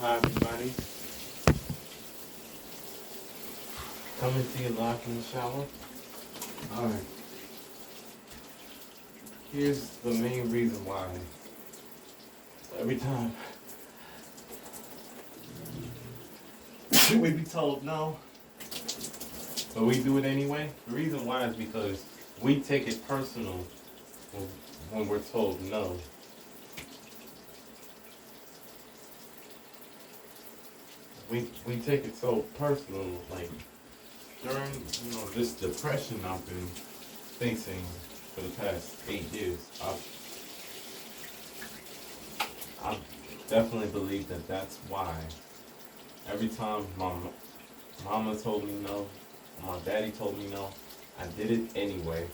Hi, everybody. Coming to you live from the shower. Alright, here's the main reason why. Every time we be told no, but we do it anyway. The reason why is because we take it personal when we're told no. We take it so personal, like during this depression I've been facing for the past 8 years. I definitely believe that that's why. Every time my mama told me no, my daddy told me no, I did it anyway.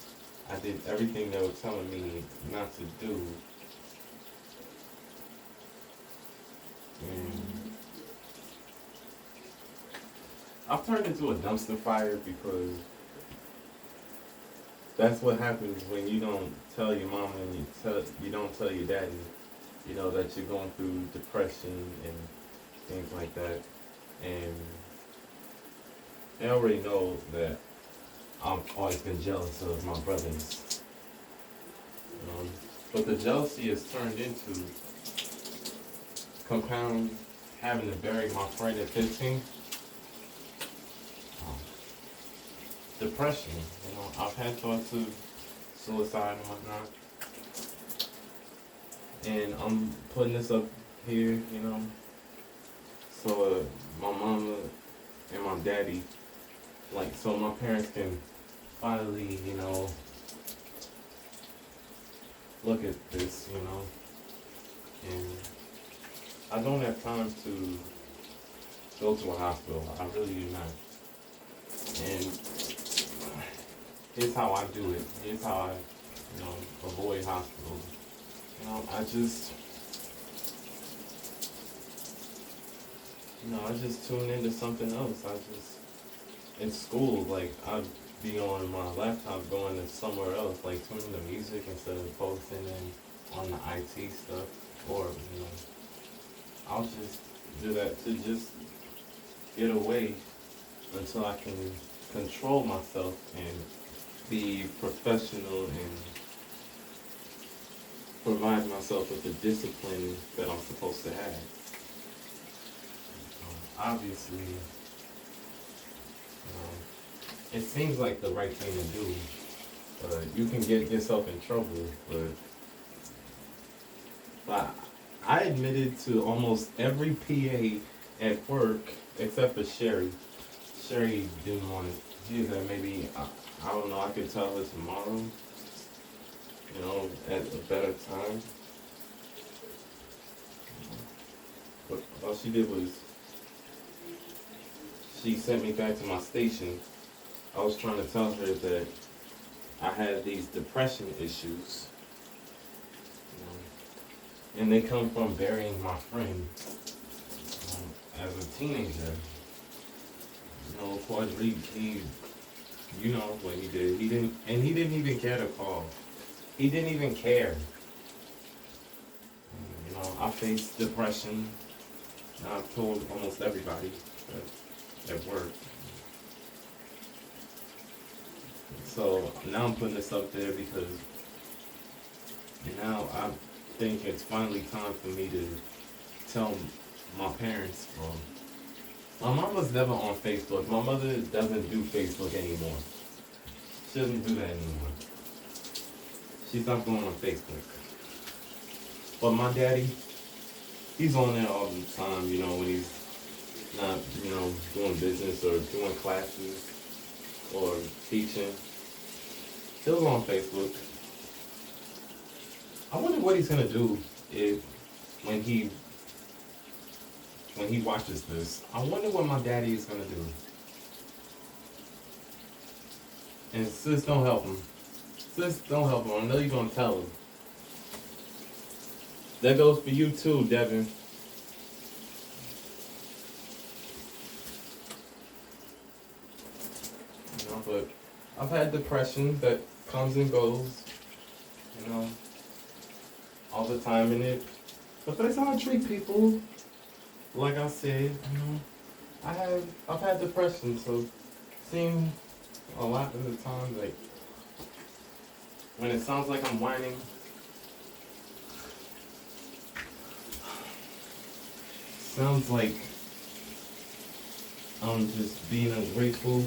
I did everything they were telling me not to do. And I've turned into a dumpster fire because that's what happens when you don't tell your mama and you don't tell your daddy, that you're going through depression and things like that. And they already know that I've always been jealous of my brothers. But the jealousy has turned into compound having to bury my friend at 15. Depression. I've had thoughts of suicide and whatnot. And I'm putting this up here, so my mama and my daddy, so my parents can finally, look at this, and I don't have time to go to a hospital. I really do not. And here's how I do it. Here's how I, avoid hospitals. I just tune into something else. In school, I'd be on my laptop going to somewhere else, tuning the music instead of focusing in on the IT stuff. Or, I'll just do that to just get away until I can control myself and be professional and provide myself with the discipline that I'm supposed to have. Obviously, it seems like the right thing to do. You can get yourself in trouble, but I admitted to almost every PA at work except for Sherry. Sherry didn't want it. She said maybe, I don't know, I could tell her tomorrow, at a better time. But all she did was, she sent me back to my station. I was trying to tell her that I had these depression issues. And they come from burying my friend as a teenager. Quadri, you know what he did. He didn't even care to call. He didn't even care. I faced depression. I've told almost everybody at work. So now I'm putting this up there because now I think it's finally time for me to tell my parents. My mom was never on Facebook. My mother doesn't do Facebook anymore. She doesn't do that anymore. She's not going on Facebook. But my daddy, he's on there all the time, when he's not, doing business or doing classes or teaching. He'll go on Facebook. I wonder what he's gonna do when he watches this. I wonder what my daddy is gonna do. And sis, don't help him. Sis, don't help him. I know you're gonna tell him. That goes for you too, Devin. But I've had depression that comes and goes, all the time in it. But that's how I treat people. like I said, I've had depression, so seeing a lot of the time, like when it sounds like I'm whining, sounds like I'm just being ungrateful.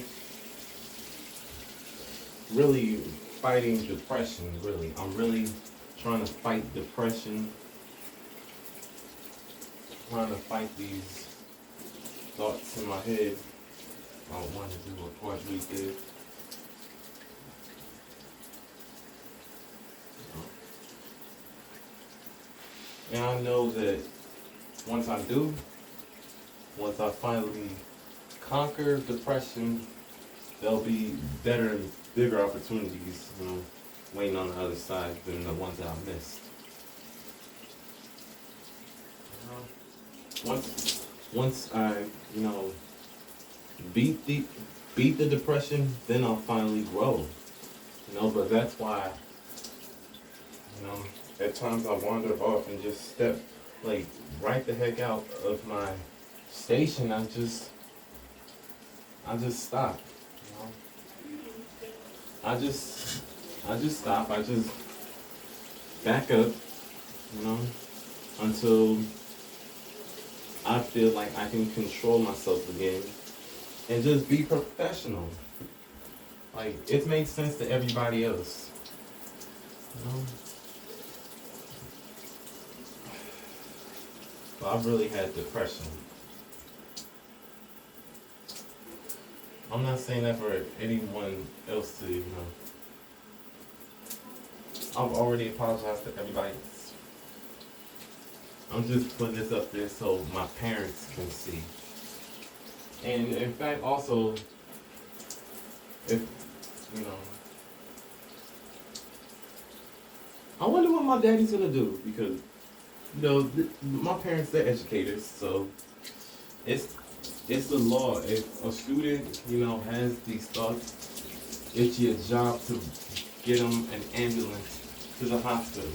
Really fighting depression, really. I'm really trying to fight depression, trying to fight these thoughts in my head. I want to do what Portugal did. And I know that once I do, once I finally conquer depression, there'll be better and bigger opportunities, waiting on the other side than the ones that I missed. Once I, beat the beat the depression, then I'll finally grow. But that's why, at times I wander off and just step like right the heck out of my station. I just stop. I just stop. I just back up, until I feel like I can control myself again and just be professional. Like it makes sense to everybody else. But I've really had depression. I'm not saying that for anyone else to, I've already apologized to everybody else. I'm just putting this up there so my parents can see. And in fact, also, if, I wonder what my daddy's gonna do because, my parents, they're educators, so it's the law. If a student, has these thoughts, it's your job to get them an ambulance to the hospital.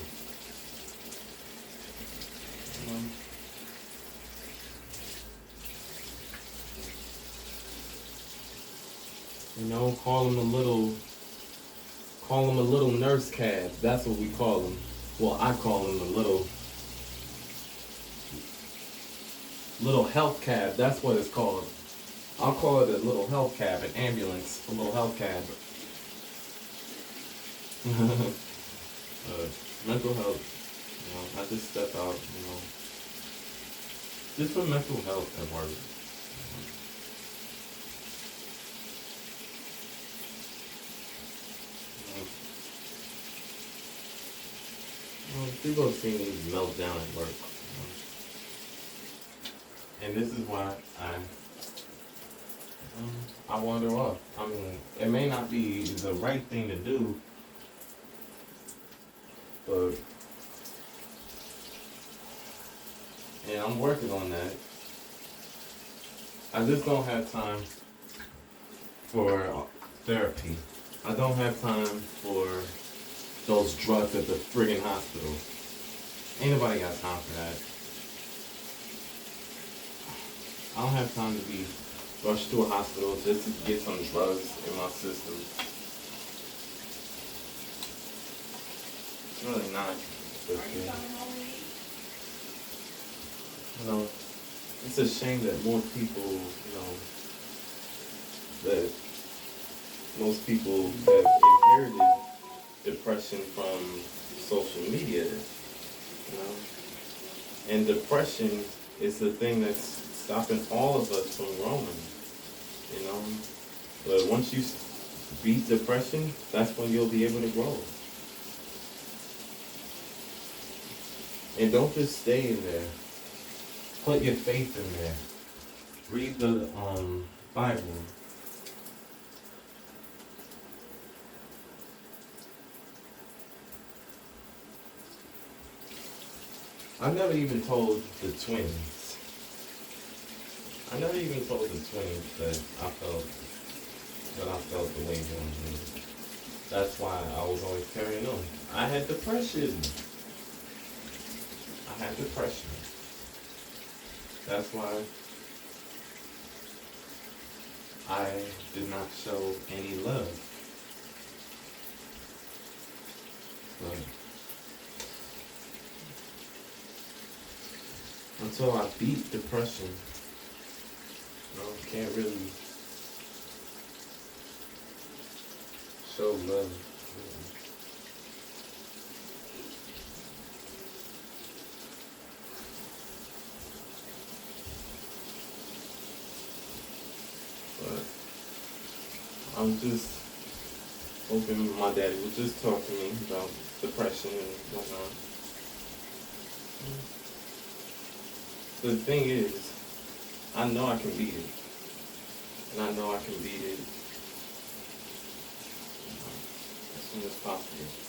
Call them a little nurse cab. That's what we call them. Well, I call them a little health cab. That's what it's called. I'll call it a little health cab, an ambulance, a little health cab. Mental health. I just step out, just for mental health at work. People have seen me melt down at work. And this is why I wander off. I mean, it may not be the right thing to do, but and I'm working on that. I just don't have time for therapy. I don't have time for those drugs at the friggin' hospital. Ain't nobody got time for that. I don't have time to be rushed to a hospital just to get some drugs in my system. It's really not good thing. It's a shame that most people, that most people have inherited depression from social media, And depression is the thing that's stopping all of us from growing, But once you beat depression, that's when you'll be able to grow. And don't just stay in there. Put your faith in there. Read the Bible. I never even told the twins. I never even told the twins that I felt the way doing here. That's why I was always carrying on. I had depression. That's why I did not show any love. But until I beat depression, can't really show love. But I'm just hoping my daddy would just talk to me about depression and whatnot. The thing is, I know I can beat it. And I know I can beat it as soon as possible.